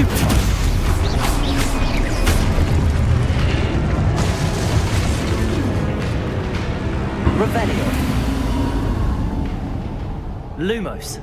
Soup time! Revelio. Lumos.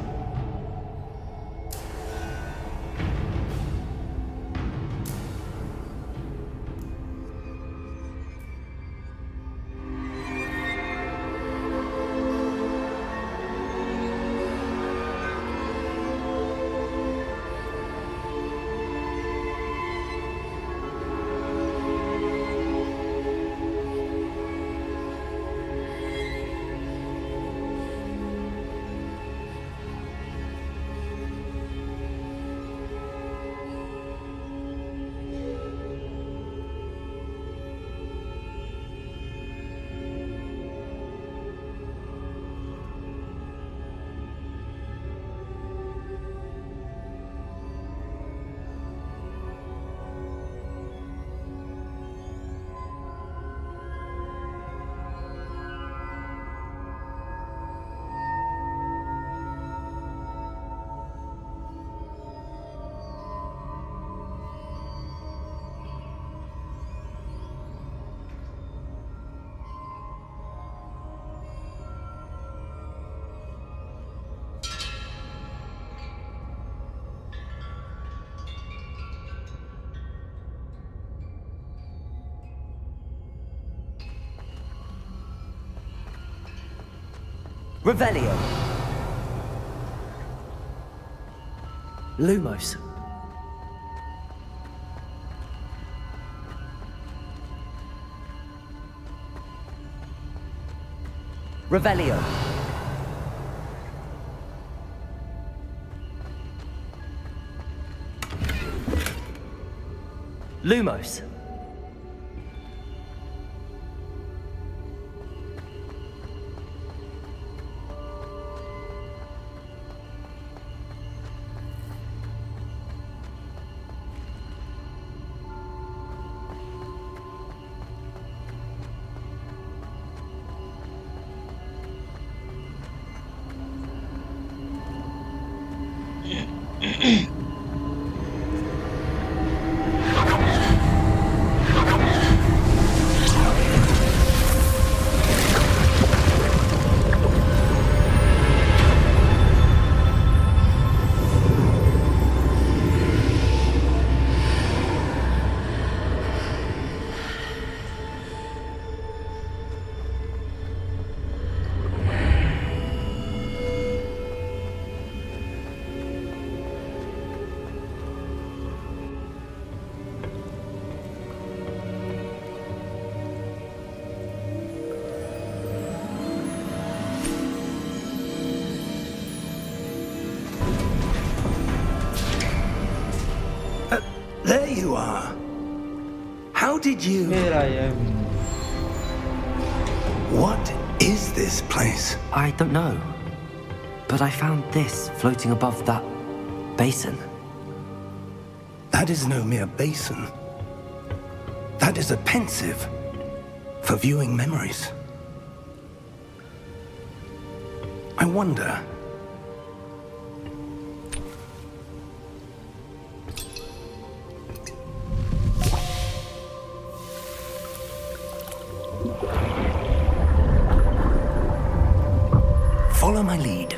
Revelio. Lumos. Revelio. Lumos. There you are. How did you... Here I am. What is this place? I don't know. But I found this floating above that basin. That is no mere basin. That is a pensive for viewing memories. I wonder... Follow my lead.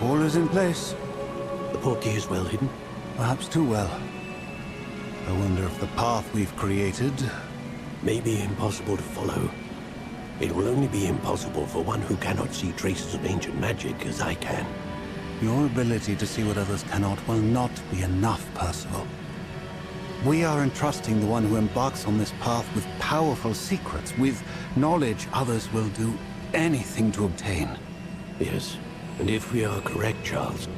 All is in place. The portkey is well hidden. Perhaps too well. I wonder if the path we've created... May be impossible to follow. It will only be impossible for one who cannot see traces of ancient magic as I can. Your ability to see what others cannot will not be enough, Percival. We are entrusting the one who embarks on this path with powerful secrets, with knowledge others will do anything to obtain. Yes, and if we are correct, Charles,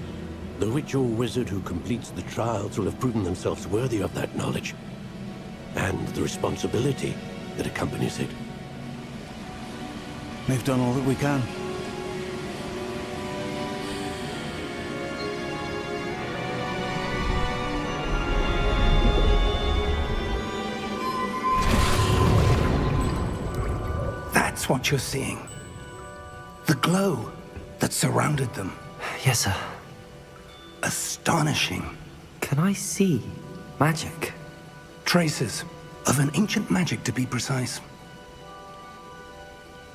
the witch or wizard who completes the trials will have proven themselves worthy of that knowledge. And the responsibility that accompanies it. We've done all that we can. That's what you're seeing. The glow that surrounded them. Yes, sir. Astonishing. Can I see magic? Traces of an ancient magic, to be precise.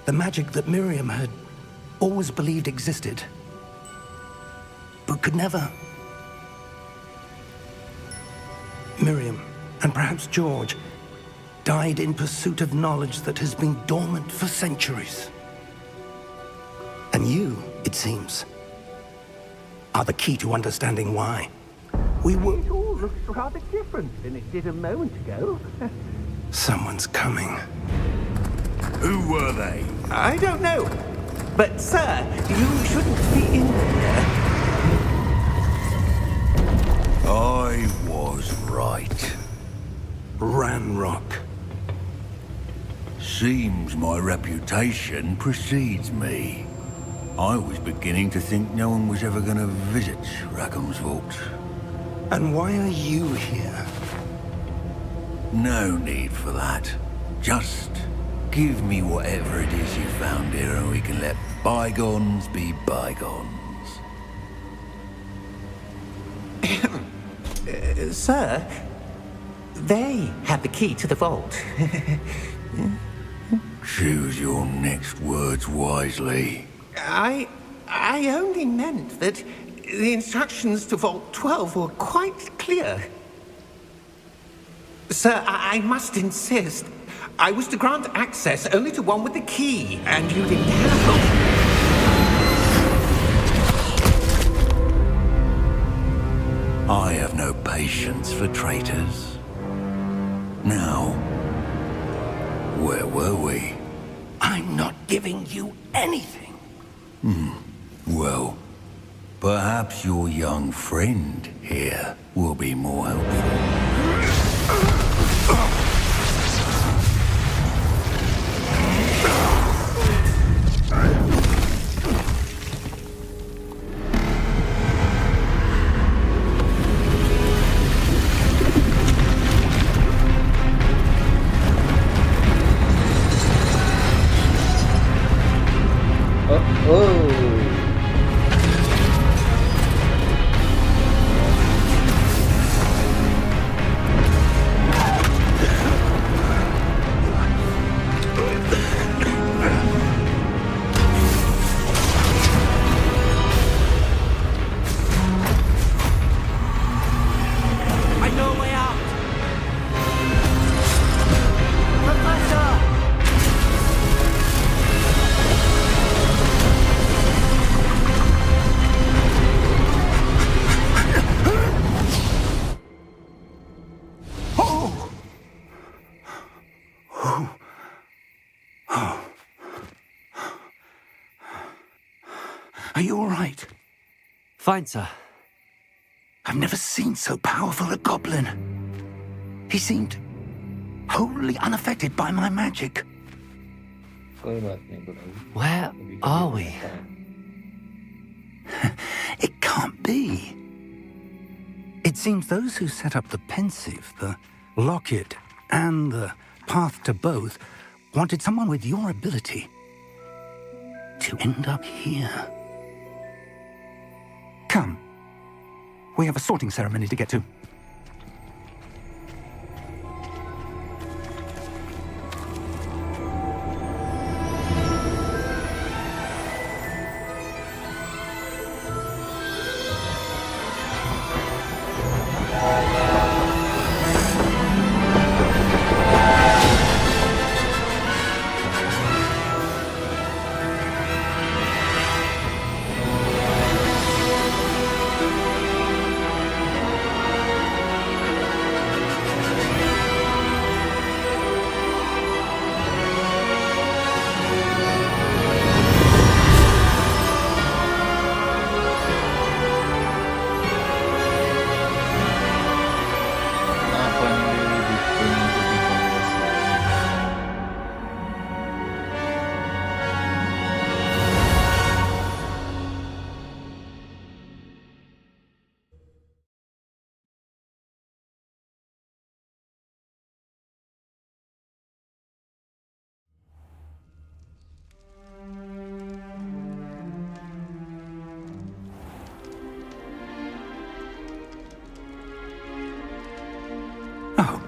The magic that Miriam had always believed existed, but could never. Miriam, and perhaps George, died in pursuit of knowledge that has been dormant for centuries. And you, it seems, are the key to understanding why. We were... It all looks rather different than it did a moment ago. Someone's coming. Who were they? I don't know. But, sir, you shouldn't be in here. I was right. Ranrock. Seems my reputation precedes me. I was beginning to think no one was ever going to visit Rackham's vault. And why are you here? No need for that. Just give me whatever it is you found here and we can let bygones be bygones. Sir, they have the key to the vault. Choose your next words wisely. I only meant that the instructions to Vault 12 were quite clear. Sir, I must insist. I was to grant access only to one with the key, and you didn't have. I have no patience for traitors. Now, where were we? I'm not giving you anything. Well, perhaps your young friend here will be more helpful. Are you all right? Fine, sir. I've never seen so powerful a goblin. He seemed wholly unaffected by my magic. Where are we? It can't be. It seems those who set up the pensive, the locket, and the path to both wanted someone with your ability to end up here. Come. We have a sorting ceremony to get to.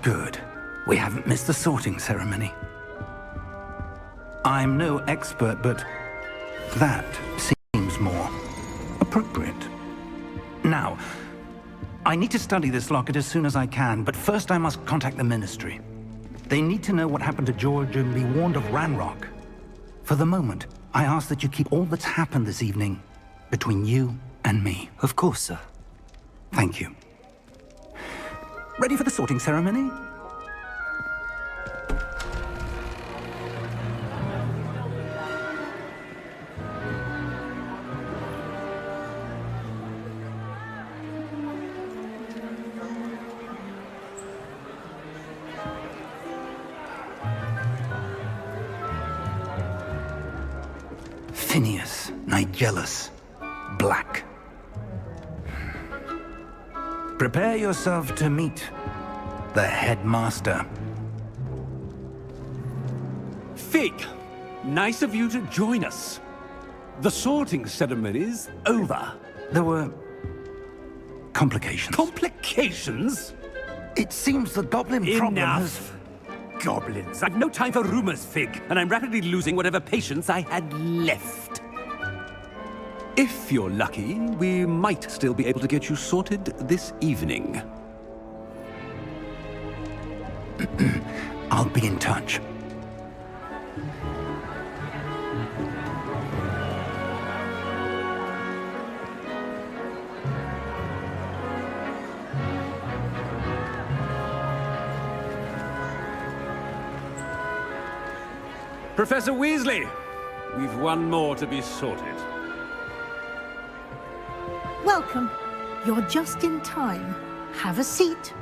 Good. We haven't missed the sorting ceremony. I'm no expert, but that seems more appropriate. Now, I need to study this locket as soon as I can, but first I must contact the Ministry. They need to know what happened to George and be warned of Ranrock. For the moment, I ask that you keep all that's happened this evening between you and me. Of course, sir. Thank you. Ready for the sorting ceremony? Phineas, Nigellus, Black. Prepare yourself to meet the headmaster. Fig, nice of you to join us. The sorting ceremony's over. There were complications. Complications? It seems the goblin problem has... Enough. Goblins. I've no time for rumors, Fig, and I'm rapidly losing whatever patience I had left. If you're lucky, we might still be able to get you sorted this evening. I'll be in touch. Professor Weasley, we've one more to be sorted. Welcome. You're just in time. Have a seat.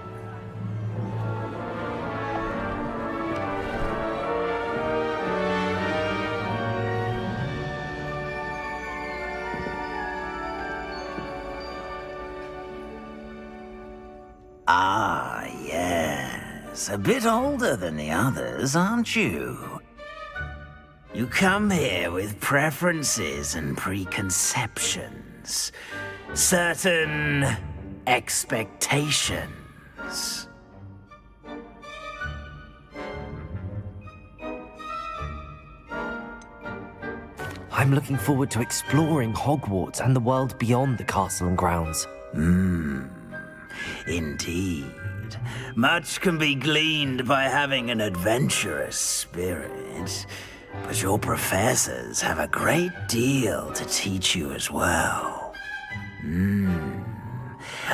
Ah, yes. A bit older than the others, aren't you? You come here with preferences and preconceptions. Certain expectations. I'm looking forward to exploring Hogwarts and the world beyond the castle and grounds. Indeed. Much can be gleaned by having an adventurous spirit, but your professors have a great deal to teach you as well.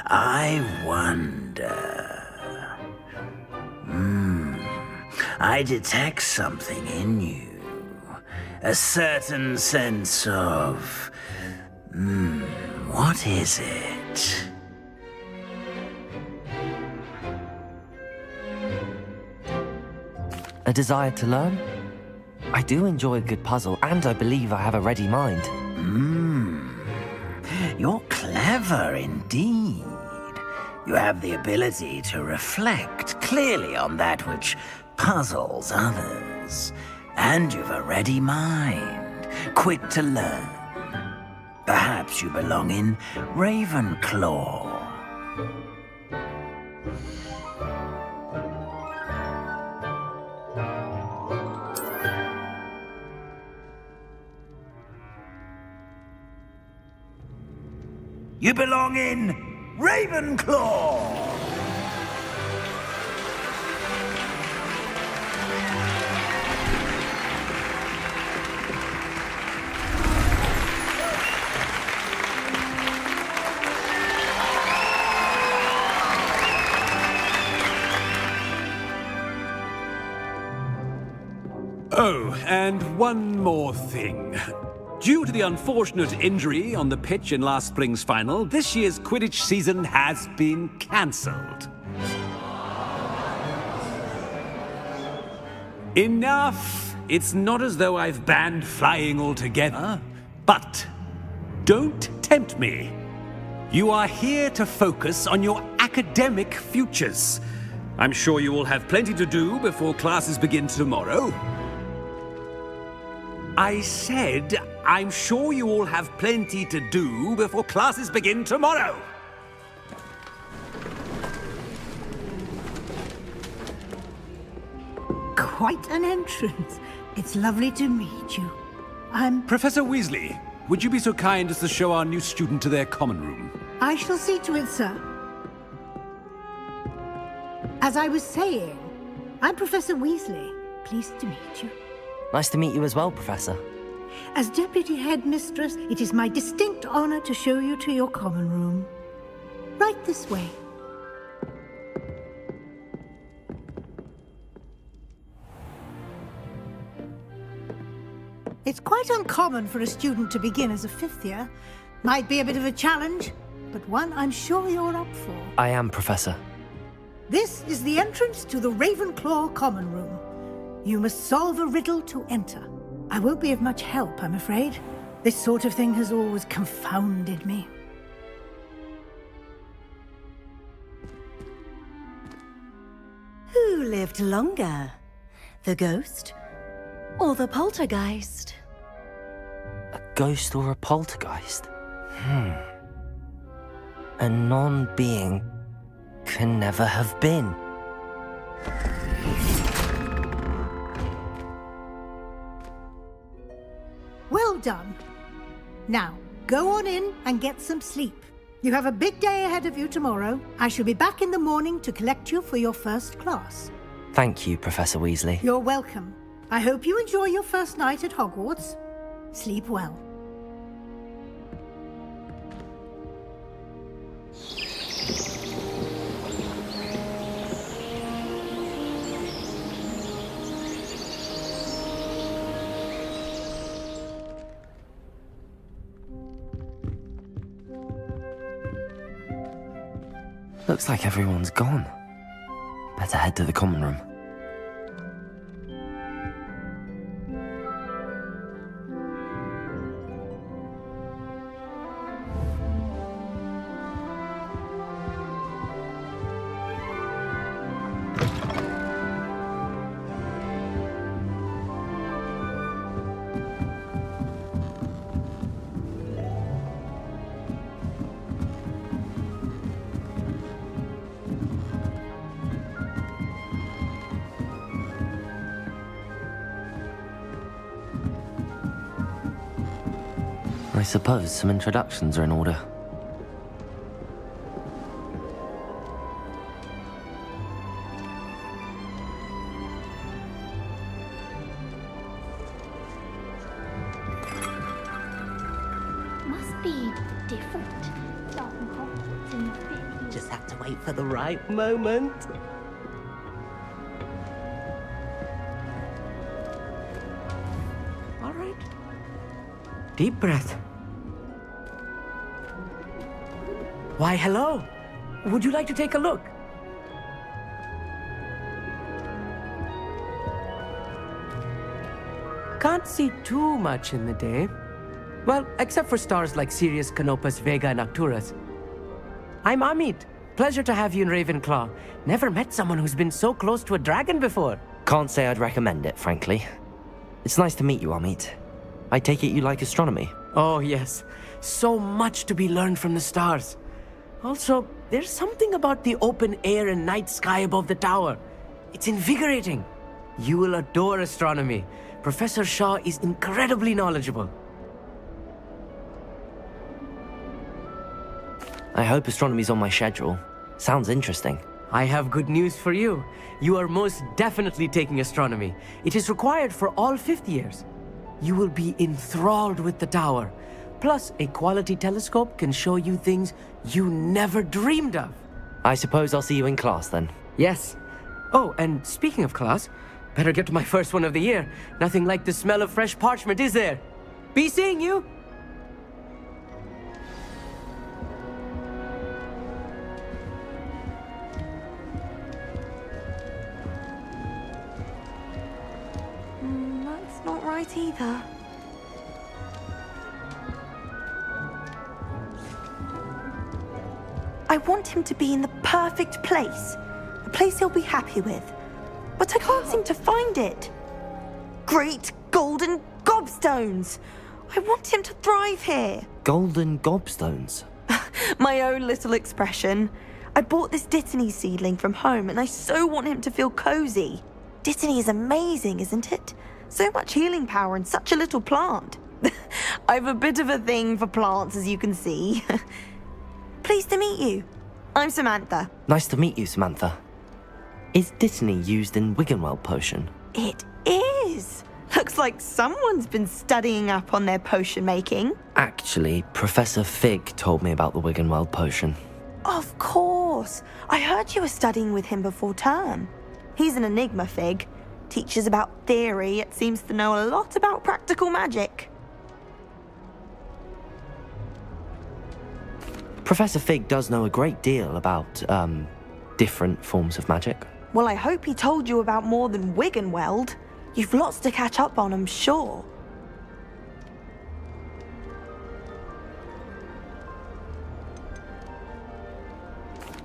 I wonder... I detect something in you. A certain sense of... what is it? A desire to learn? I do enjoy a good puzzle, and I believe I have a ready mind. You're clever indeed. You have the ability to reflect clearly on that which puzzles others. And you've a ready mind, quick to learn. Perhaps you belong in Ravenclaw. You belong in Ravenclaw! Oh, and one more thing. Due to the unfortunate injury on the pitch in last spring's final, this year's Quidditch season has been cancelled. Enough! It's not as though I've banned flying altogether, but don't tempt me. You are here to focus on your academic futures. I'm sure you will have plenty to do before classes begin tomorrow. I said, I'm sure you all have plenty to do before classes begin tomorrow. quite an entrance. It's lovely to meet you. Professor Weasley, would you be so kind as to show our new student to their common room? I shall see to it, sir. As I was saying, I'm Professor Weasley. Pleased to meet you. Nice to meet you as well, Professor. As Deputy Headmistress, it is my distinct honor to show you to your common room. Right this way. It's quite uncommon for a student to begin as a fifth year. Might be a bit of a challenge, but one I'm sure you're up for. I am, Professor. This is the entrance to the Ravenclaw common room. You must solve a riddle to enter. I won't be of much help, I'm afraid. This sort of thing has always confounded me. Who lived longer? The ghost or the poltergeist? A ghost or a poltergeist? A non-being can never have been. Well done. Now, go on in and get some sleep. You have a big day ahead of you tomorrow. I shall be back in the morning to collect you for your first class. Thank you, Professor Weasley. You're welcome. I hope you enjoy your first night at Hogwarts. Sleep well. Looks like everyone's gone. Better head to the common room. I suppose some introductions are in order. Must be different. Starting Hogwarts in the 50s. Just have to wait for the right moment. All right. Deep breath. Why, hello. Would you like to take a look? Can't see too much in the day. Well, except for stars like Sirius, Canopus, Vega, and Arcturus. I'm Amit. Pleasure to have you in Ravenclaw. Never met someone who's been so close to a dragon before. Can't say I'd recommend it, frankly. It's nice to meet you, Amit. I take it you like astronomy? Oh, yes. So much to be learned from the stars. Also, there's something about the open air and night sky above the tower. It's invigorating. You will adore astronomy. Professor Shaw is incredibly knowledgeable. I hope astronomy's on my schedule. Sounds interesting. I have good news for you. You are most definitely taking astronomy. It is required for all fifth years. You will be enthralled with the tower. Plus, a quality telescope can show you things you never dreamed of. I suppose I'll see you in class then. Yes. Oh, and speaking of class, better get to my first one of the year. Nothing like the smell of fresh parchment, is there? Be seeing you! That's not right either. I want him to be in the perfect place. A place he'll be happy with. But I can't seem to find it. Great golden gobstones! I want him to thrive here. Golden gobstones? My own little expression. I bought this Dittany seedling from home and I so want him to feel cozy. Dittany is amazing, isn't it? So much healing power in such a little plant. I've a bit of a thing for plants, as you can see. Pleased to meet you. I'm Samantha. Nice to meet you, Samantha. Is Dittany used in Wiggenweld potion? It is. Looks like someone's been studying up on their potion making. Actually, Professor Fig told me about the Wiggenweld potion. Of course. I heard you were studying with him before term. He's an enigma, Fig. Teaches about theory, yet seems to know a lot about practical magic. Professor Fig does know a great deal about, different forms of magic. Well, I hope he told you about more than Wiggenweld. You've lots to catch up on, I'm sure.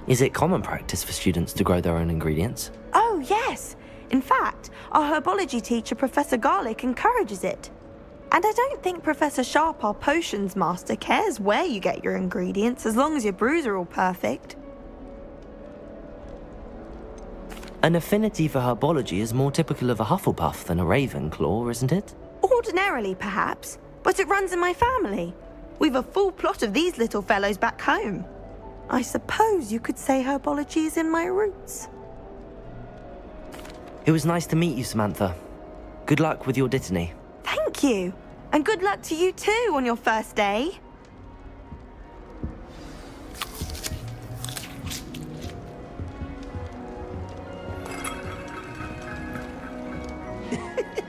Is it common practice for students to grow their own ingredients? Oh, yes. In fact, our herbology teacher, Professor Garlick, encourages it. And I don't think Professor Sharp, our potions master, cares where you get your ingredients, as long as your brews are all perfect. An affinity for herbology is more typical of a Hufflepuff than a Ravenclaw, isn't it? Ordinarily, perhaps, but it runs in my family. We've a full plot of these little fellows back home. I suppose you could say herbology is in my roots. It was nice to meet you, Samantha. Good luck with your Dittany. Thank you. And good luck to you too on your first day.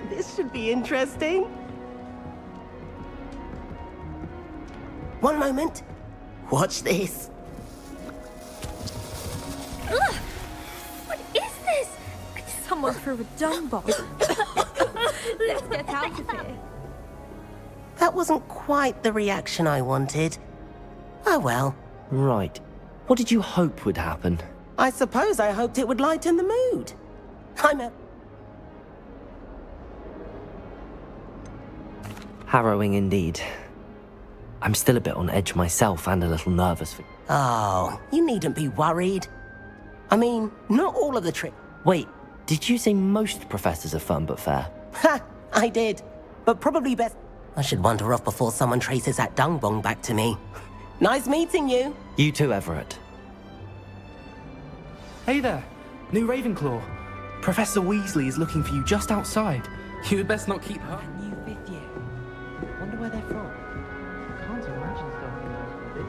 This should be interesting. One moment. Watch this. Ugh! What is this? Someone threw a dung bomb. Let's get out of here. That wasn't quite the reaction I wanted. Oh well. Right. What did you hope would happen? I suppose I hoped it would lighten the mood. Harrowing indeed. I'm still a bit on edge myself and a little nervous. Oh, you needn't be worried. I mean, not all of the Wait, did you say most professors are fun but fair? Ha! I did. But probably best... I should wander off before someone traces that dung bong back to me. Nice meeting you. You too, Everett. Hey there, new Ravenclaw. Professor Weasley is looking for you just outside. You had best not keep her. New fifth year. Wonder where they're from. Can't imagine starting those big.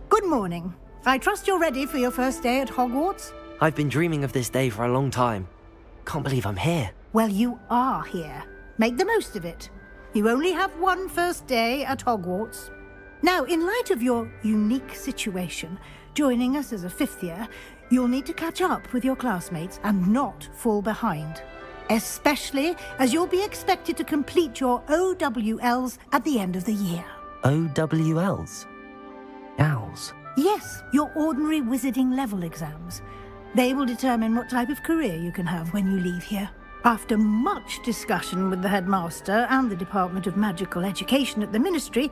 Good morning. I trust you're ready for your first day at Hogwarts? I've been dreaming of this day for a long time. Can't believe I'm here. Well, you are here. Make the most of it. You only have one first day at Hogwarts. Now, in light of your unique situation, joining us as a fifth year, you'll need to catch up with your classmates and not fall behind. Especially as you'll be expected to complete your OWLs at the end of the year. OWLs? Owls? Yes, your ordinary wizarding level exams. They will determine what type of career you can have when you leave here. After much discussion with the headmaster and the Department of Magical Education at the Ministry,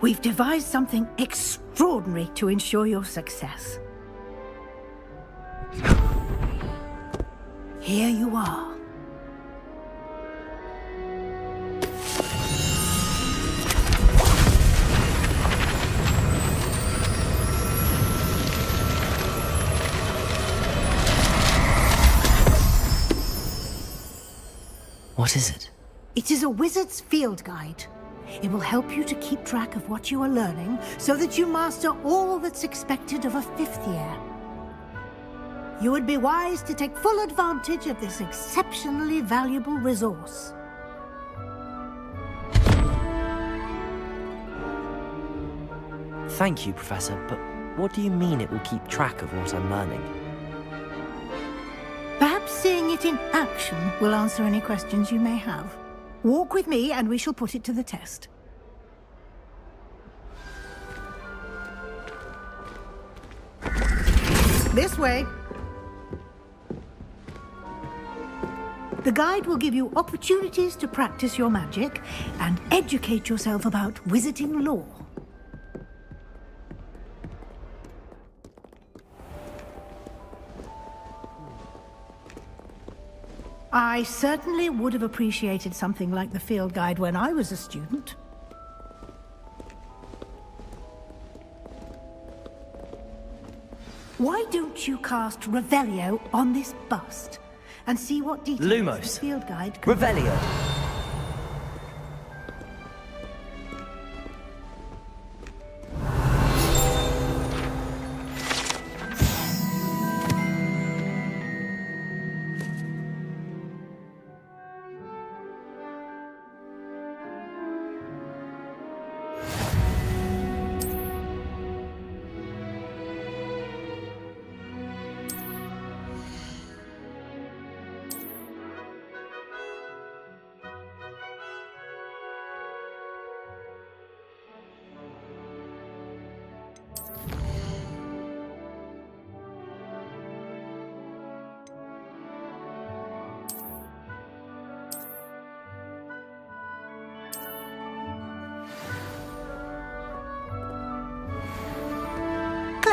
we've devised something extraordinary to ensure your success. here you are. What is it? It is a wizard's field guide. It will help you to keep track of what you are learning so that you master all that's expected of a 5th year. You would be wise to take full advantage of this exceptionally valuable resource. Thank you, Professor, but what do you mean it will keep track of what I'm learning? Perhaps seeing it in action will answer any questions you may have. Walk with me and we shall put it to the test. This way. The guide will give you opportunities to practice your magic and educate yourself about wizarding lore. I certainly would have appreciated something like the field guide when I was a student. Why don't you cast Revelio on this bust and see what details Lumos. the field guide can... Revelio.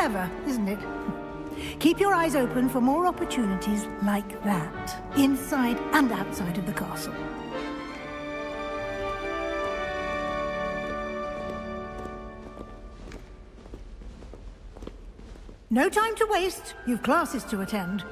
Clever, isn't it? Keep your eyes open for more opportunities like that, inside and outside of the castle. No time to waste. You've classes to attend.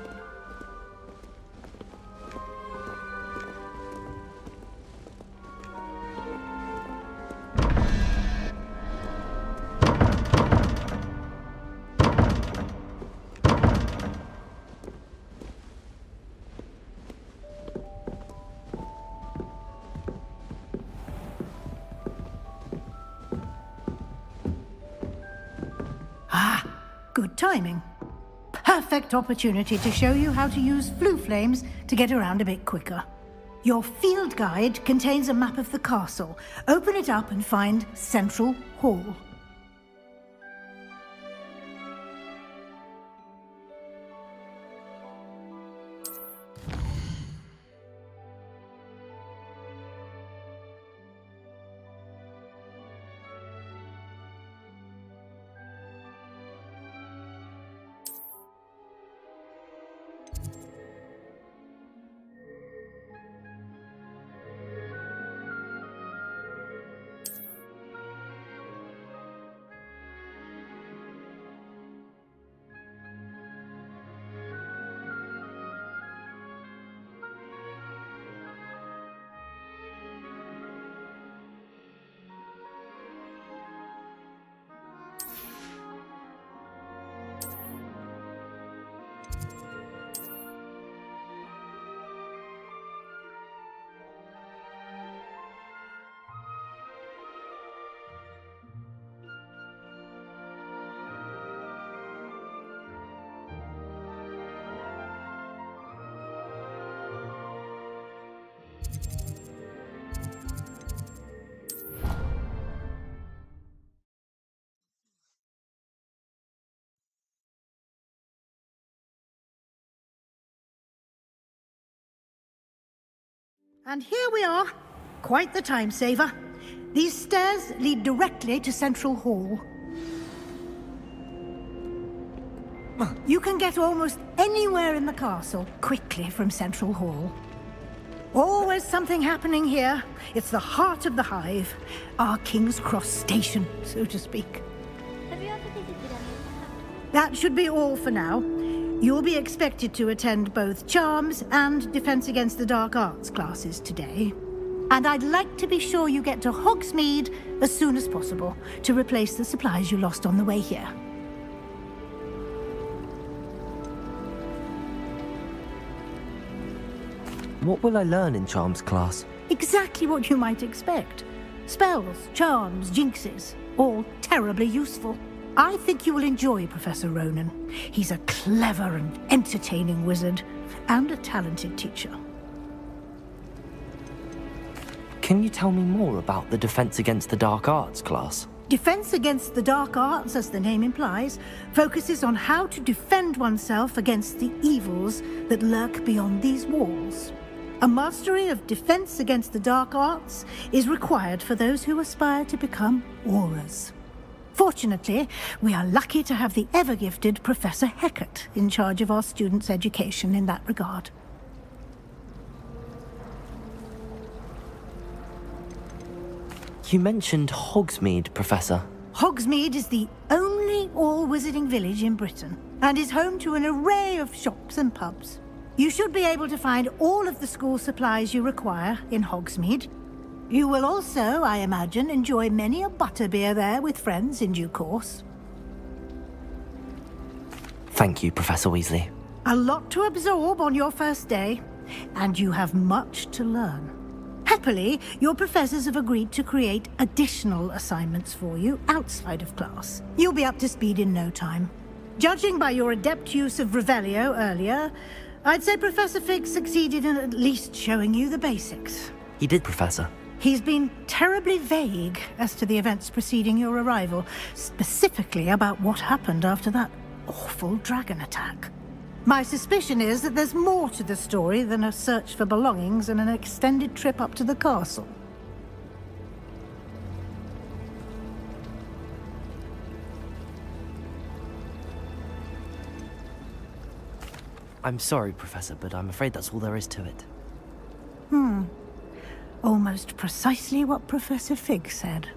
Good timing. Perfect opportunity to show you how to use flue flames to get around a bit quicker. Your field guide contains a map of the castle. Open it up and find Central Hall. And here we are. Quite the time saver. These stairs lead directly to Central Hall. You can get almost anywhere in the castle quickly from Central Hall. Always something happening here. It's the heart of the hive. Our King's Cross station, so to speak. Have you ever visited any of the That should be all for now. You'll be expected to attend both Charms and Defense Against the Dark Arts classes today. And I'd like to be sure you get to Hogsmeade as soon as possible to replace the supplies you lost on the way here. What will I learn in Charms class? Exactly what you might expect. Spells, charms, jinxes, all terribly useful. I think you will enjoy Professor Ronan. He's a clever and entertaining wizard, and a talented teacher. Can you tell me more about the Defense Against the Dark Arts class? Defense Against the Dark Arts, as the name implies, focuses on how to defend oneself against the evils that lurk beyond these walls. A mastery of Defense Against the Dark Arts is required for those who aspire to become Aurors. Fortunately, we are lucky to have the ever-gifted Professor Hecat in charge of our students' education in that regard. You mentioned Hogsmeade, Professor. Hogsmeade is the only all-wizarding village in Britain, and is home to an array of shops and pubs. You should be able to find all of the school supplies you require in Hogsmeade. You will also, I imagine, enjoy many a butterbeer there with friends in due course. Thank you, Professor Weasley. A lot to absorb on your first day, and you have much to learn. Happily, your professors have agreed to create additional assignments for you outside of class. You'll be up to speed in no time. Judging by your adept use of Revelio earlier, I'd say Professor Fig succeeded in at least showing you the basics. He did, Professor. He's been terribly vague as to the events preceding your arrival, specifically about what happened after that awful dragon attack. My suspicion is that there's more to the story than a search for belongings and an extended trip up to the castle. I'm sorry, Professor, but I'm afraid that's all there is to it. Almost precisely what Professor Fig said.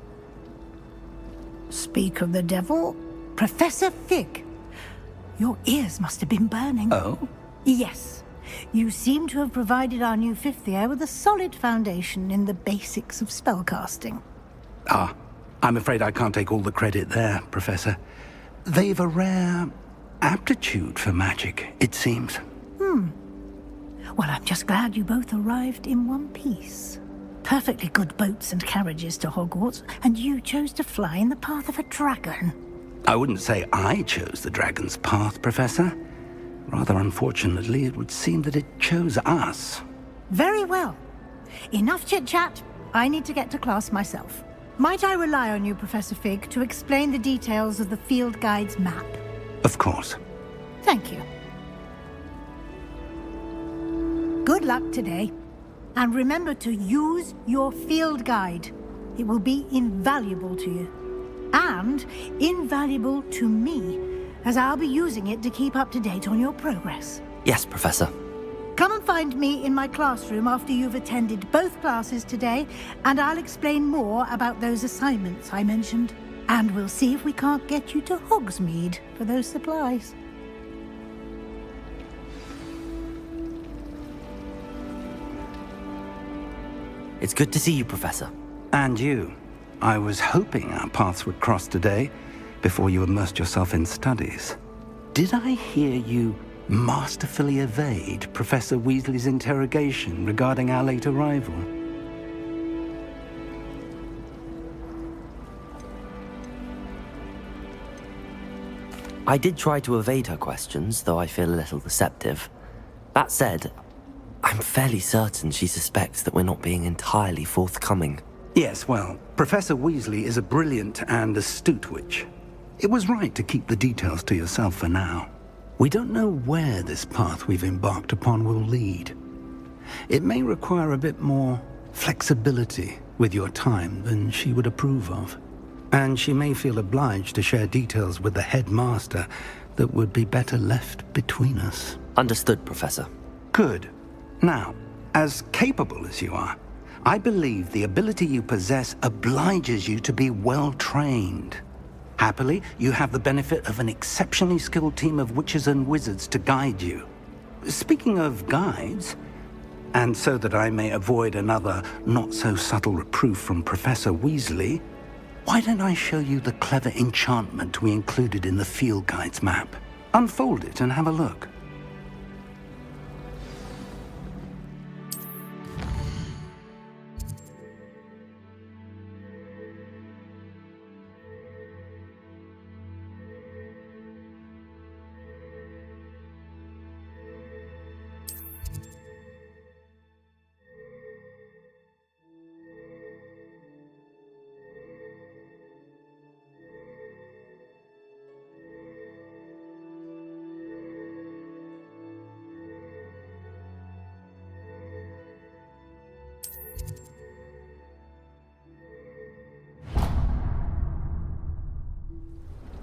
Speak of the devil, Professor Fig. Your ears must have been burning. Oh? Yes. You seem to have provided our new fifth year with a solid foundation in the basics of spellcasting. Ah, I'm afraid I can't take all the credit there, Professor. They've a rare aptitude for magic, it seems. Well, I'm just glad you both arrived in one piece. Perfectly good boats and carriages to Hogwarts, and you chose to fly in the path of a dragon. I wouldn't say I chose the dragon's path, Professor. Rather unfortunately, it would seem that it chose us. Very well. Enough chit-chat. I need to get to class myself. Might I rely on you, Professor Fig, to explain the details of the field guide's map? Of course. Thank you. Good luck today. And remember to use your field guide. It will be invaluable to you. And invaluable to me, as I'll be using it to keep up to date on your progress. Yes, Professor. Come and find me in my classroom after you've attended both classes today, and I'll explain more about those assignments I mentioned. And we'll see if we can't get you to Hogsmeade for those supplies. It's good to see you, Professor. And you. I was hoping our paths would cross today, before you immersed yourself in studies. Did I hear you masterfully evade Professor Weasley's interrogation regarding our late arrival? I did try to evade her questions, though I feel a little deceptive. That said, I'm fairly certain she suspects that we're not being entirely forthcoming. Yes, well, Professor Weasley is a brilliant and astute witch. It was right to keep the details to yourself for now. We don't know where this path we've embarked upon will lead. It may require a bit more flexibility with your time than she would approve of. And she may feel obliged to share details with the headmaster that would be better left between us. Understood, Professor. Good. Now, as capable as you are, I believe the ability you possess obliges you to be well trained. Happily, you have the benefit of an exceptionally skilled team of witches and wizards to guide you. Speaking of guides, and so that I may avoid another not-so-subtle reproof from Professor Weasley, why don't I show you the clever enchantment we included in the field guide's map? Unfold it and have a look.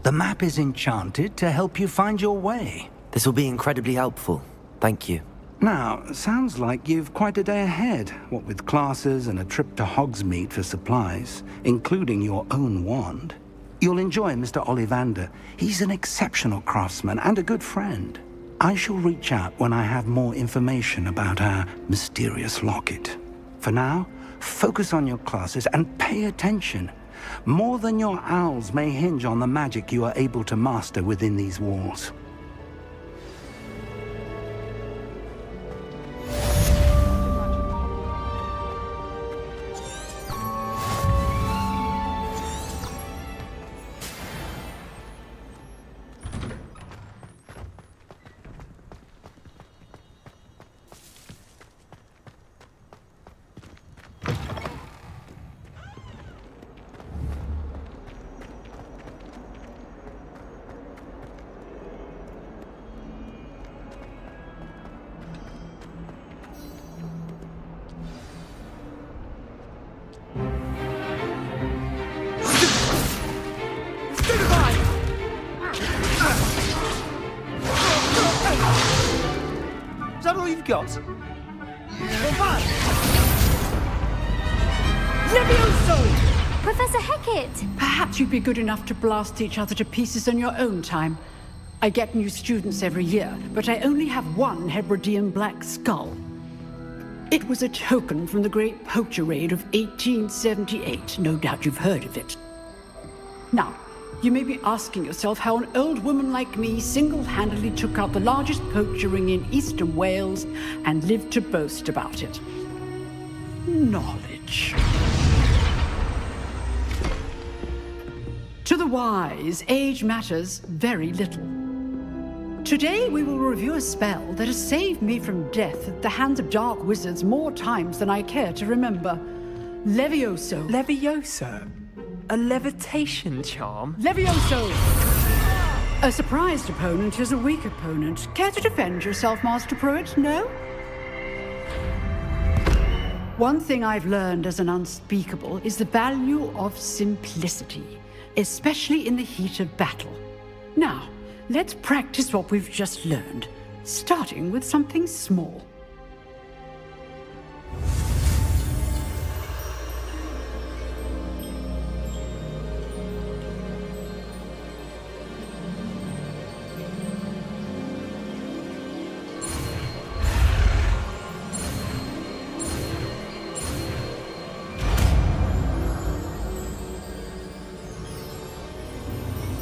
The map is enchanted to help you find your way. This will be incredibly helpful. Thank you. Now, sounds like you've quite a day ahead, what with classes and a trip to Hogsmeade for supplies, including your own wand. You'll enjoy Mr. Ollivander. He's an exceptional craftsman and a good friend. I shall reach out when I have more information about our mysterious locket. For now, focus on your classes and pay attention. More than your owls may hinge on the magic you are able to master within these walls. Is that all you've got? Levioso! Professor Hecat! Perhaps you'd be good enough to blast each other to pieces in your own time. I get new students every year, but I only have one Hebridean black skull. It was a token from the Great Poacher Raid of 1878. No doubt you've heard of it. Now, you may be asking yourself how an old woman like me single-handedly took out the largest poacher ring in eastern Wales and lived to boast about it. Knowledge. To the wise, age matters very little. Today we will review a spell that has saved me from death at the hands of dark wizards more times than I care to remember. Levioso. Levioso? A levitation charm? Levioso! A surprised opponent is a weak opponent. Care to defend yourself, Master Pruitt? No? One thing I've learned as an unspeakable is the value of simplicity, especially in the heat of battle. Now, let's practice what we've just learned, starting with something small.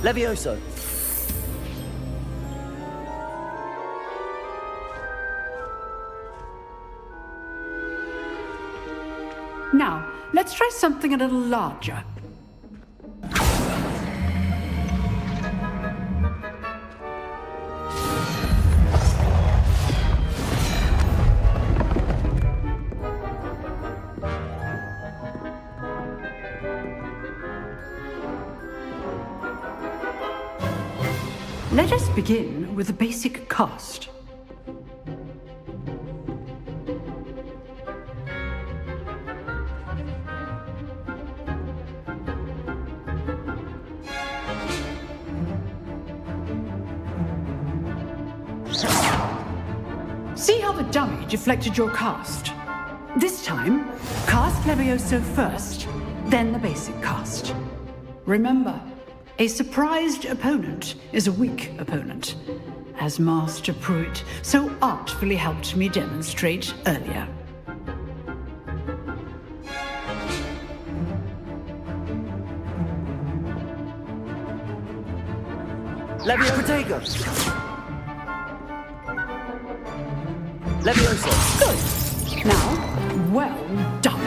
Levioso. Now, let's try something a little larger. Let us begin with a basic cast. See how the dummy deflected your cast? This time, cast Levioso first, then the basic cast. Remember, a surprised opponent is a weak opponent, as Master Pruitt so artfully helped me demonstrate earlier. Levio Protego! Levioso! Good. Now, well done.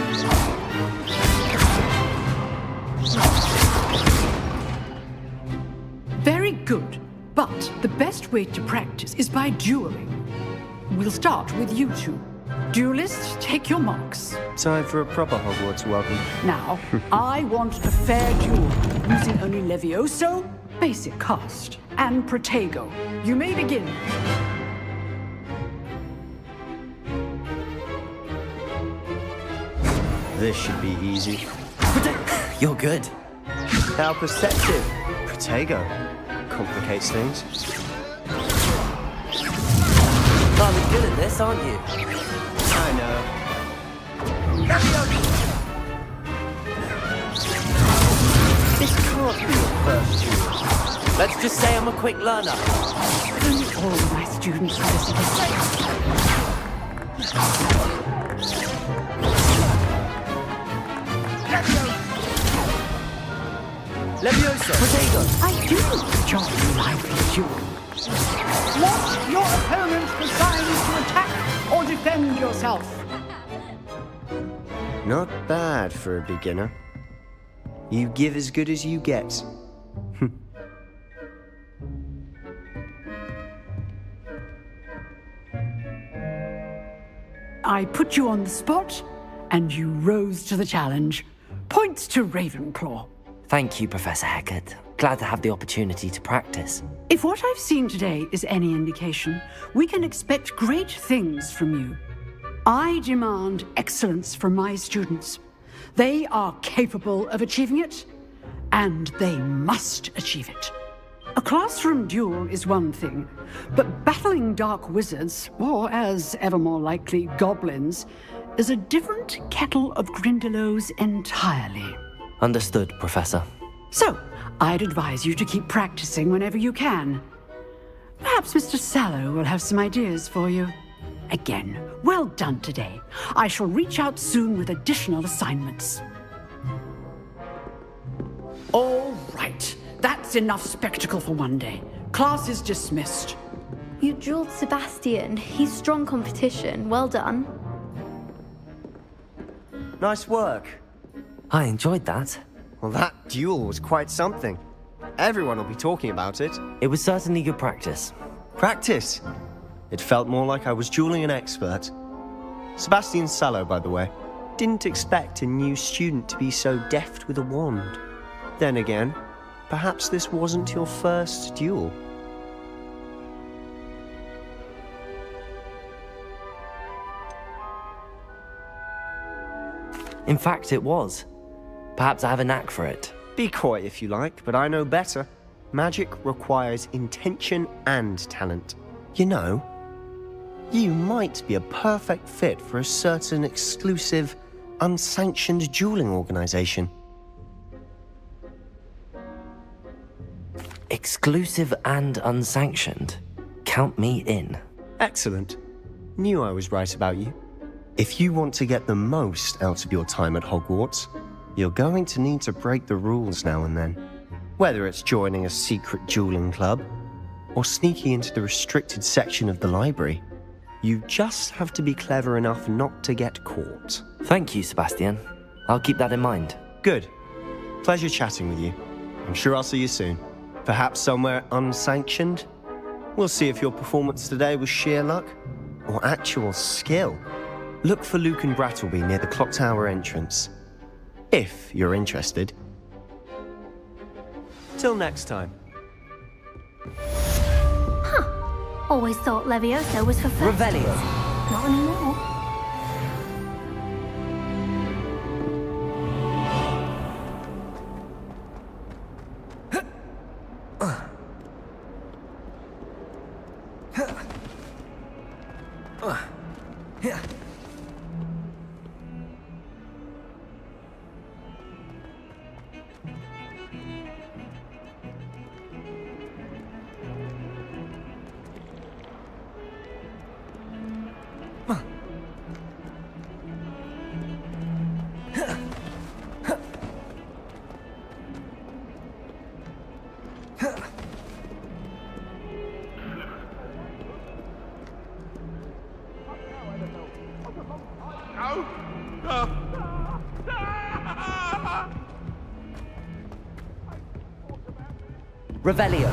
Very good. But the best way to practice is by dueling. We'll start with you two. Duelists, take your marks. Time for a proper Hogwarts welcome. Now, I want a fair duel, using only Levioso, basic cast, and Protego. You may begin. This should be easy. You're good. How perceptive. Protego. Complicates things. Rather good at this, aren't you? I know. This can't be your first duel. Let's just say I'm a quick learner. Only all my students are this. Levioso! Protego! I do enjoy lively duels. Want your opponent designed to attack or defend yourself? Not bad for a beginner. You give as good as you get. I put you on the spot, and you rose to the challenge. Points to Ravenclaw. Thank you, Professor Hecat. Glad to have the opportunity to practice. If what I've seen today is any indication, we can expect great things from you. I demand excellence from my students. They are capable of achieving it, and they must achieve it. A classroom duel is one thing, but battling dark wizards, or as ever more likely, goblins, is a different kettle of Grindylows entirely. Understood, Professor. So, I'd advise you to keep practicing whenever you can. Perhaps Mr. Sallow will have some ideas for you. Again, well done today. I shall reach out soon with additional assignments. All right. That's enough spectacle for one day. Class is dismissed. You dueled Sebastian. He's strong competition. Well done. Nice work. I enjoyed that. Well, that duel was quite something. Everyone will be talking about it. It was certainly good practice. Practice? It felt more like I was dueling an expert. Sebastian Sallow, by the way. Didn't expect a new student to be so deft with a wand. Then again, perhaps this wasn't your first duel. In fact, it was. Perhaps I have a knack for it. Be coy if you like, but I know better. Magic requires intention and talent. You know, you might be a perfect fit for a certain exclusive, unsanctioned dueling organization. Exclusive and unsanctioned? Count me in. Excellent. Knew I was right about you. If you want to get the most out of your time at Hogwarts, you're going to need to break the rules now and then. Whether it's joining a secret dueling club, or sneaking into the restricted section of the library, you just have to be clever enough not to get caught. Thank you, Sebastian. I'll keep that in mind. Good. Pleasure chatting with you. I'm sure I'll see you soon. Perhaps somewhere unsanctioned? We'll see if your performance today was sheer luck, or actual skill. Look for Luke and Brattleby near the clock tower entrance. If you're interested. Till next time. Huh. Always thought Levioso was for first. Revelio. Not anymore. Revelio.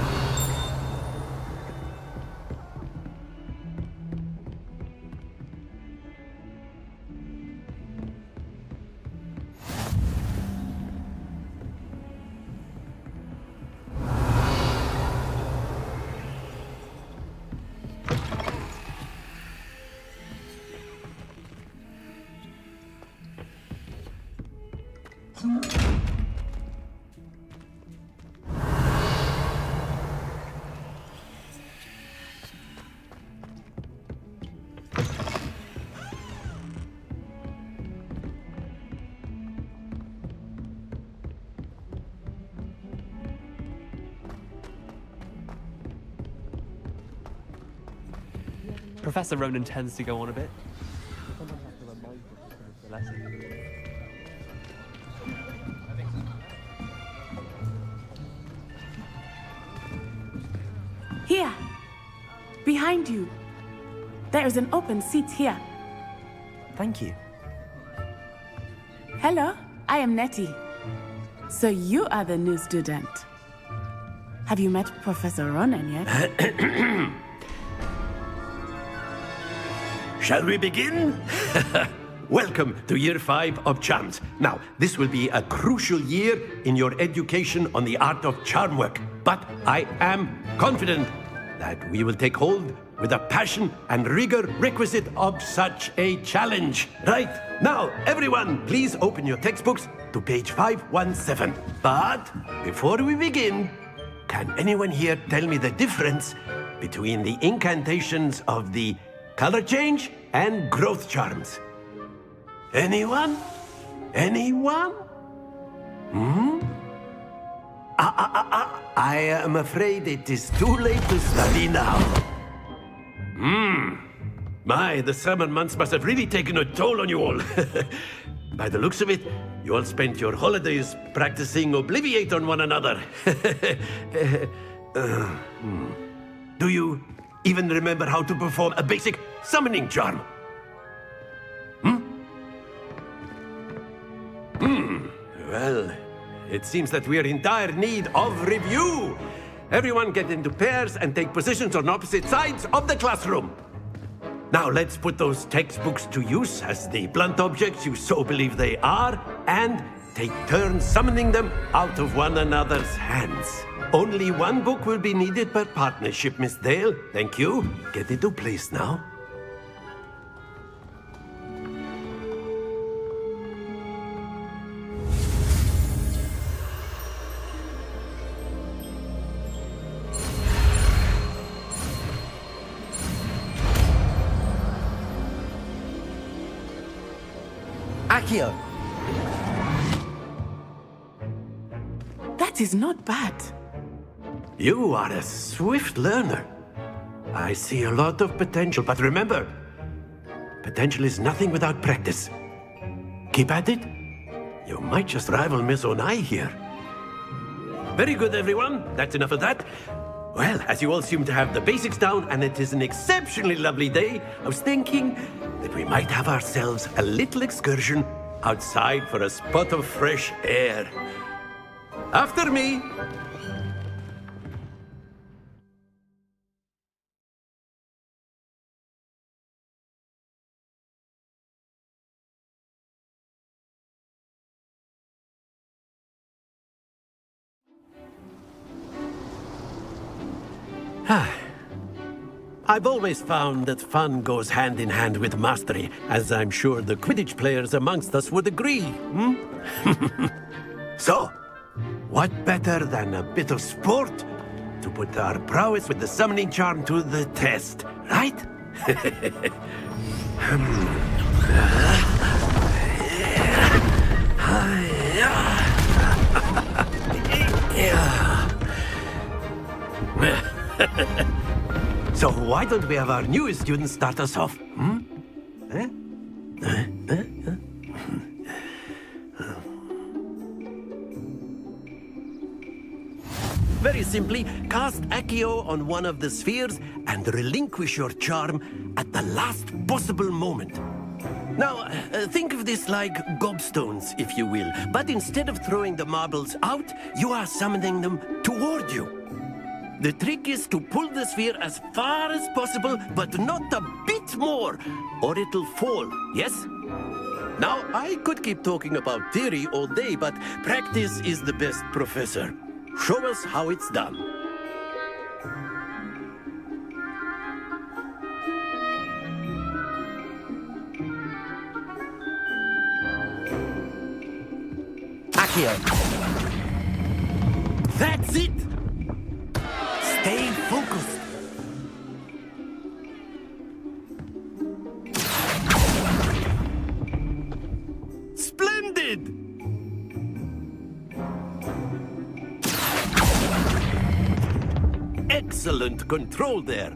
Professor Ronan tends to go on a bit. Here, behind you. There is an open seat here. Thank you. Hello, I am Nettie. So you are the new student. Have you met Professor Ronan yet? Shall we begin? Welcome to Year 5 of Charms. Now, this will be a crucial year in your education on the art of charm work. But I am confident that we will take hold with the passion and rigor requisite of such a challenge. Right, now, everyone, please open your textbooks to page 517. But before we begin, can anyone here tell me the difference between the incantations of the color change and growth charms? Anyone? Anyone? I am afraid it is too late to study now. My, the summer months must have really taken a toll on you all. By the looks of it, you all spent your holidays practicing Obliviate on one another. Do you even remember how to perform a basic summoning charm? Well, it seems that we are in dire need of review. Everyone get into pairs and take positions on opposite sides of the classroom. Now let's put those textbooks to use as the blunt objects you so believe they are, and take turns summoning them out of one another's hands. Only one book will be needed per partnership, Miss Dale. Thank you. Get into place now. Accio. That is not bad. You are a swift learner. I see a lot of potential, but remember, potential is nothing without practice. Keep at it. You might just rival Miss Onai here. Very good, everyone. That's enough of that. Well, as you all seem to have the basics down, and it is an exceptionally lovely day, I was thinking that we might have ourselves a little excursion outside for a spot of fresh air. After me. I've always found that fun goes hand in hand with mastery, as I'm sure the Quidditch players amongst us would agree. So, what better than a bit of sport to put our prowess with the summoning charm to the test, right? So why don't we have our newest student start us off? Very simply, cast Accio on one of the spheres and relinquish your charm at the last possible moment. Now, think of this like gobstones, if you will. But instead of throwing the marbles out, you are summoning them toward you. The trick is to pull the sphere as far as possible, but not a bit more, or it'll fall, yes? Now, I could keep talking about theory all day, but practice is the best professor. Show us how it's done. Accio. That's it! Stay focused. Splendid! Excellent control there.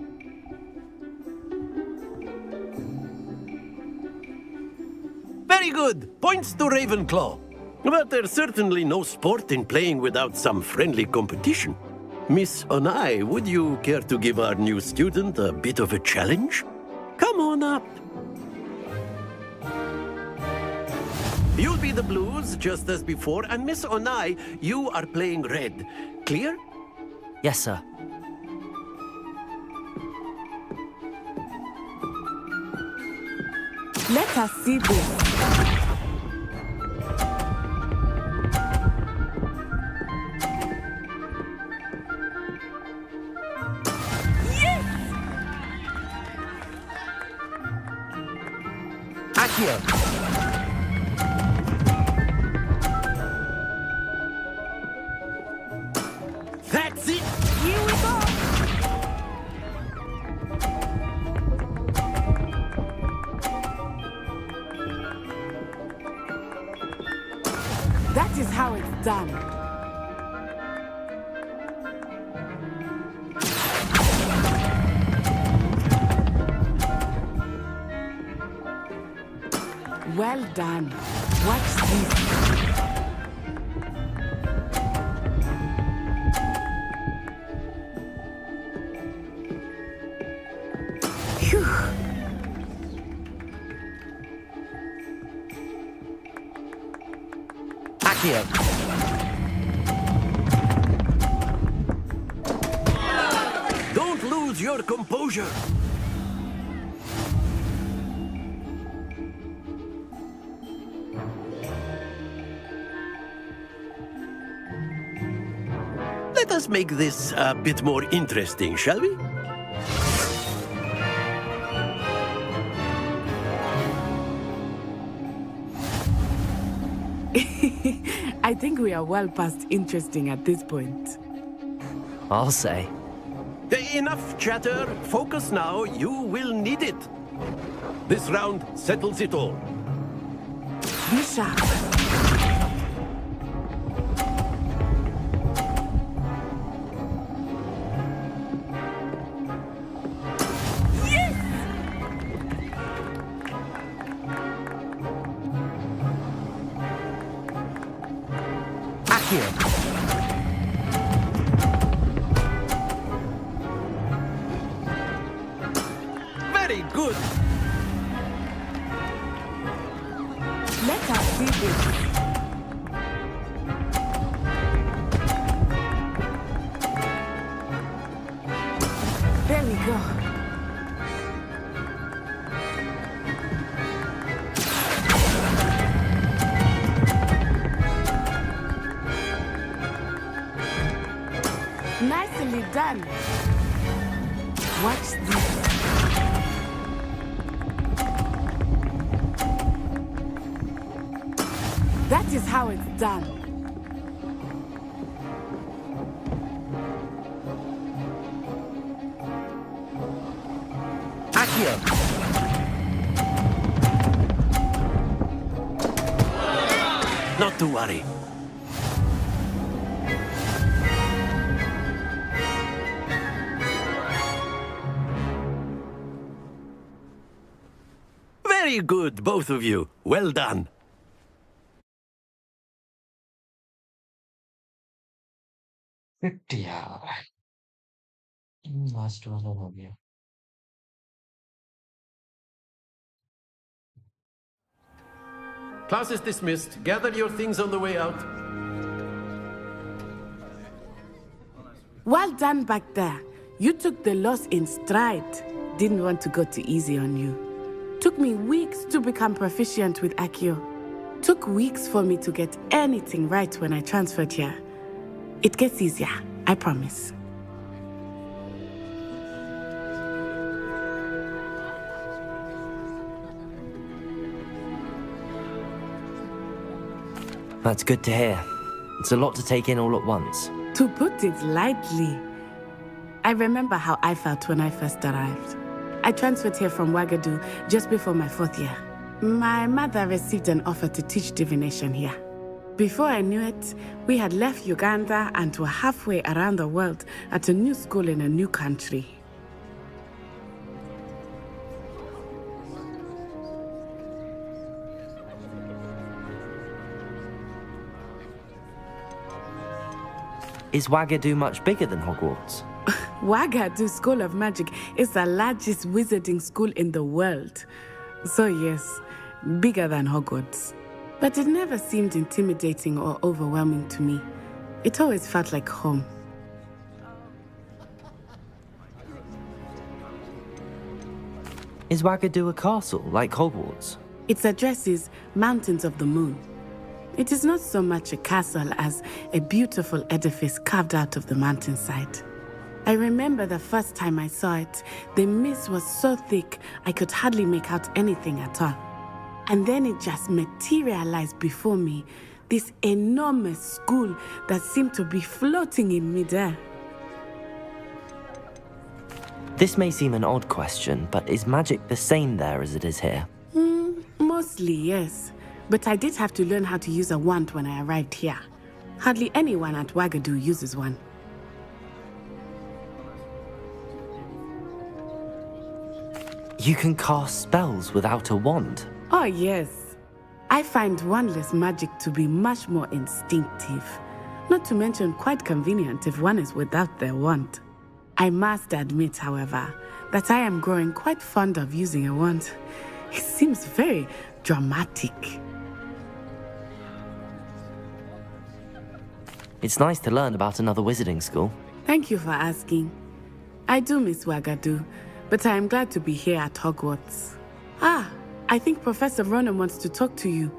Very good. Points to Ravenclaw. But there's certainly no sport in playing without some friendly competition. Miss Onai, would you care to give our new student a bit of a challenge? Come on up. You'll be the blues, just as before, and Miss Onai, you are playing red. Clear? Yes, sir. Let us see this. Accio. That's it! Here we go! That is how it's done. Well done. Watch this. Accio. Don't lose your composure. Let us make this a bit more interesting, shall we? I think we are well past interesting at this point. I'll say. Enough chatter. Focus now. You will need it. This round settles it all. Be sharp. Very good. Let us see this. There we go. Nicely done. Watch this. That is how it's done. Accio. Not to worry. Very good, both of you. Well done. यार last वाला हो गया Class is dismissed. Gather your things on the way out. Well done back there. You took the loss in stride. Didn't want to go too easy on you. Took me weeks to become proficient with Accio. Took weeks for me to get anything right when I transferred here. It gets easier, I promise. That's good to hear. It's a lot to take in all at once. To put it lightly, I remember how I felt when I first arrived. I transferred here from Wagadu just before my 4th year. My mother received an offer to teach divination here. Before I knew it, we had left Uganda and were halfway around the world at a new school in a new country. Is Wagadu much bigger than Hogwarts? Wagadu School of Magic is the largest wizarding school in the world. So yes, bigger than Hogwarts. But it never seemed intimidating or overwhelming to me. It always felt like home. Is Wagadu a castle, like Hogwarts? Its address is Mountains of the Moon. It is not so much a castle as a beautiful edifice carved out of the mountainside. I remember the first time I saw it, the mist was so thick I could hardly make out anything at all. And then it just materialized before me, this enormous school that seemed to be floating in midair. This may seem an odd question, but is magic the same there as it is here? Mostly, yes. But I did have to learn how to use a wand when I arrived here. Hardly anyone at Wagadu uses one. You can cast spells without a wand? Oh, yes. I find wandless magic to be much more instinctive. Not to mention quite convenient if one is without their wand. I must admit, however, that I am growing quite fond of using a wand. It seems very dramatic. It's nice to learn about another wizarding school. Thank you for asking. I do miss Wagadu, but I am glad to be here at Hogwarts. Ah, I think Professor Ronan wants to talk to you.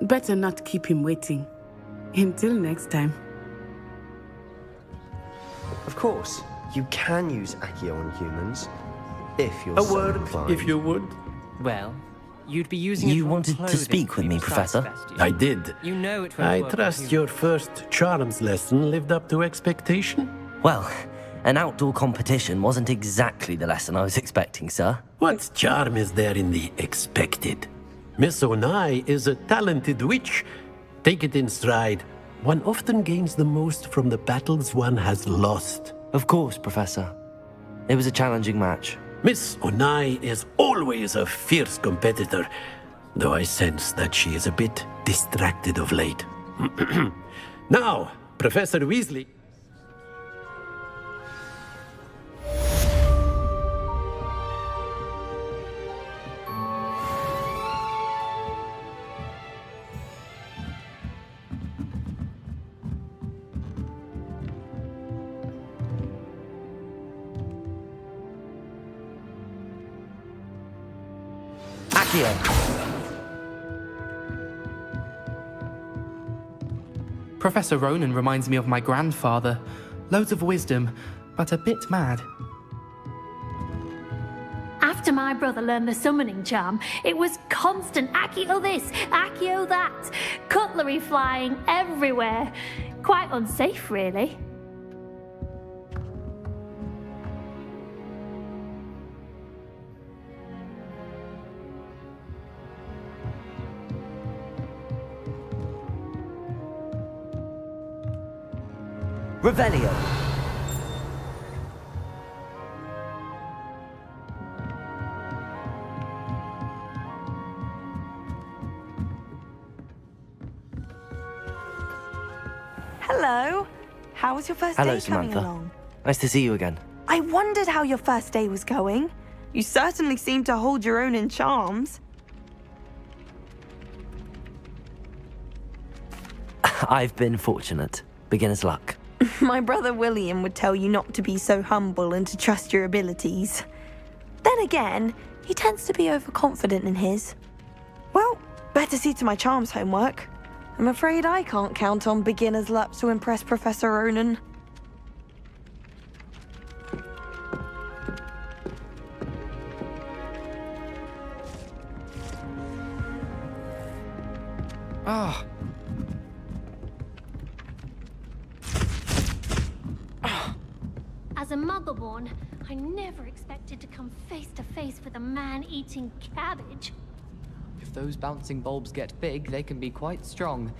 Better not keep him waiting. Until next time. Of course, you can use Accio on humans, if you're A so word, inclined. if you would. Well, you'd be using it You for wanted to clothing speak with you me, tried, Professor? Sebastian. I did. You know it won't I work trust with your first charms lesson lived up to expectation. Well, an outdoor competition wasn't exactly the lesson I was expecting, sir. What charm is there in the expected? Miss Onai is a talented witch. Take it in stride. One often gains the most from the battles one has lost. Of course, Professor. It was a challenging match. Miss Onai is always a fierce competitor, though I sense that she is a bit distracted of late. Now, Professor Weasley. Accio! Professor Ronan reminds me of my grandfather. Loads of wisdom, but a bit mad. After my brother learned the summoning charm, it was constant Accio this, Accio that, cutlery flying everywhere. Quite unsafe, really. Revelio! Hello. How was your first Hello, day coming Samantha. along? Nice to see you again. I wondered how your first day was going. You certainly seem to hold your own in charms. I've been fortunate. Beginner's luck. My brother William would tell you not to be so humble and to trust your abilities. Then again, he tends to be overconfident in his. Well, better see to my charms homework. I'm afraid I can't count on beginner's luck to impress Professor Ronan. Ah. As a Muggleborn, I never expected to come face to face with a man eating cabbage. If those bouncing bulbs get big, they can be quite strong.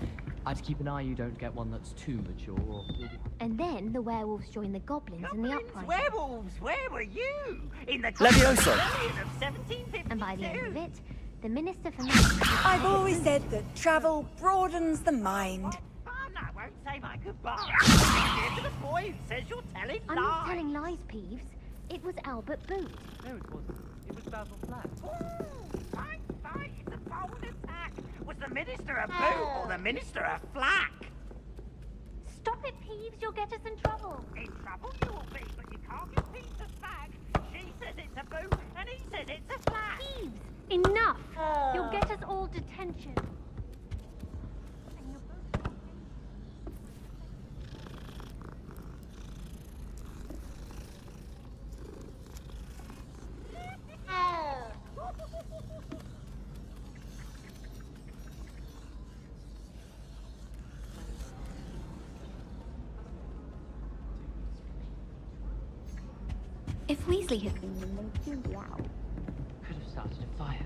I'd keep an eye you don't get one that's too mature, or you'll be... And then the werewolves join the goblins in the uprising. Werewolves, where were you? In the Levioso. of 1752. And by the end of it, the Minister for I've always said that travel broadens the mind. Fun, I won't say my goodbye. Get to the boy who says you're telling I'm lies. not telling lies, Peeves. It was Albert Boot. No, it wasn't. It was Basil Flat. Fight, it's a bold attack. Was the Minister a boot or the Minister a flack? Stop it, Peeves. You'll get us in trouble. In trouble you will be, but you can't get Peeves a flag. She says it's a boot and he says it's a flag. Peeves, enough. You'll get us all detention. If Weasley had been in, they'd soon be out. Could have started a fire.